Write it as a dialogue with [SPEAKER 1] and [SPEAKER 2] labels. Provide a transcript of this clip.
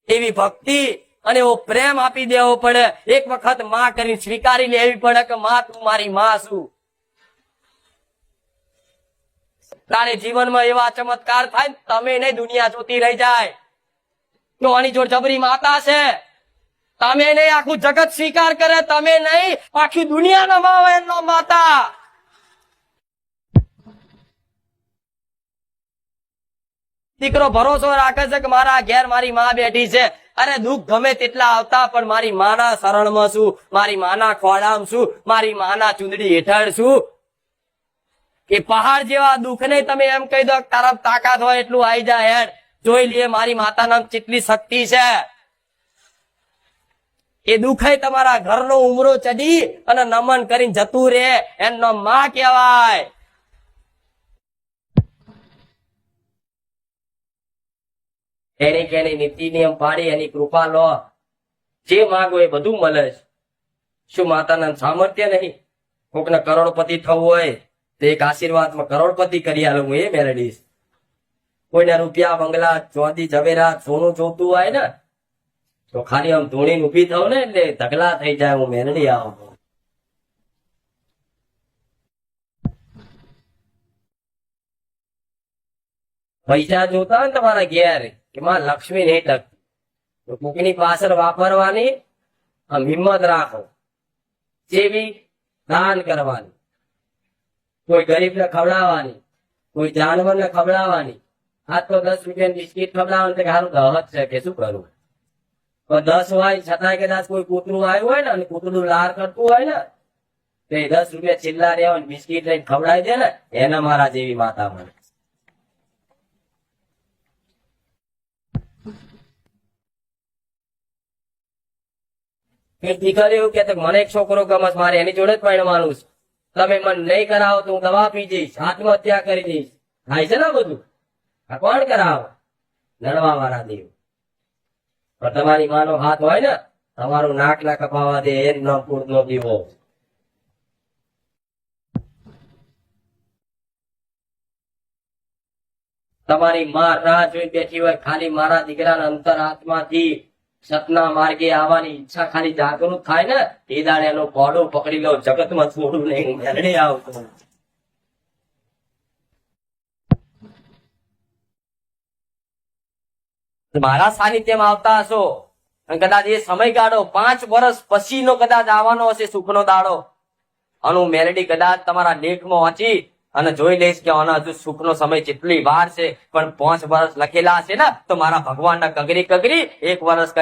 [SPEAKER 1] એવી ભક્તિ અને એવો પ્રેમ આપી દેવો પડે. એક વખત માં કરી સ્વીકારી લેવી પડે કે માં તું મારી માં છું. તારે જીવનમાં એવા ચમત્કાર થાય તમે નહીં દુનિયા જોતી રહી જાય. તો આની જોડ જબરી માતા છે, તમે નહીં આખું જગત સ્વીકાર કરે, તમે નહીં આખી દુનિયાના માં એનો માતા. દીકરો ભરોસો રાખે છે કે મારા ઘેર મારી માં બેઠી છે. અરે દુઃખ ગમે તેટલા આવતા પણ મારી માના શરણમાં છું, મારી માના ખોળામાં છું, મારી માના ચૂંદડી હેઠળ છું. એ પહાડ જેવા દુઃખ ને તમે એમ કહી દો તારા તાકાત હોય એટલું આવી જાય હેડ. જોઈ લઈએ મારી માતાના કેટલી શક્તિ છે. એ દુઃખ તમારા ઘરનો ઉમરો ચડી અને નમન કરીને જતું રે એનો માં કહેવાય. એની કેની નીતિ નિયમ પાડી એની કૃપા લો, જે માંગો એ બધું મળે છે. શું માતાના સામર્થ્ય નહીં? કોકને કરોડપતિ થવું હોય તો એક આશીર્વાદમાં કરોડપતિ કરી આલું હું એ મેળવીશ. કોઈને રૂપિયા બંગલા ચોદી ઝવેરાત સોનું જોતું હોય ને તો ખાલી આમ ધોળીને ઉભી થવું ને એટલે ઢગલા થઈ જાય હું મેળવી આવું. પૈસા જોતા હોય ને તમારા ઘેર કે માં લક્ષ્મી નહીં ટકતી તો કોકની પાછળ વાપરવાની આમ હિંમત રાખો. જેવી દાન કરવાની, કોઈ ગરીબને ખવડાવવાની, કોઈ જાનવરને ખવડાવવાની. આ તો 10 રૂપિયાની બિસ્કીટ ખવડાવવાનું સારું દહત છે કે શું કરવું. પણ 10 હોય છતાંય કદાચ કોઈ કૂતરું આવ્યું હોય ને અને કૂતરું લાર કરતું હોય ને તો એ 10 રૂપિયા છેલ્લા રહેવા બિસ્કીટ લઈને ખવડાવી દે ને એને મારા જેવી માતા મળે. એક દીકરી એવું કે મને એક છોકરો ગમત મારે એની જોડે જ પરણવાનું છે. તમે મને નહીં કરાવો તો હું દવા પી જઈશ, આત્મહત્યા કરી દઈશ. થાય છે ને બધું. આ કોણ કરાવો? લડવા વાળા દેવ. પણ તમારી માનો હાથ હોય ને તમારું નાક ના કપાવા દે એ ન પૂર્ણ નો દીવો. તમારી માં રાહ જોઈ બેઠી હોય ખાલી મારા દીકરાના અંતર આત્માથી સતના માર્ગે આવવાની ઈચ્છા ખાલી જાગૃત થાય ને એ દાડે એનો કોડો પકડી લો. જગતમાં થોડું નહીં મેળવી આવતું. મારા સાનિધ્યમાં આવતા હશો અને કદાચ એ સમયગાળો 5 વર્ષ પછીનો કદાચ આવવાનો હશે સુખનો દાડો અને હું મેલડી કદાચ તમારા લેખમાં વાંચી અને જોઈ લઈશ કે આનો હજુ સુખનો સમય જેટલી વાર છે પણ 5 વર્ષ લખેલા હશે ને તો મારા ભગવાનના કગરી 1 વર્ષ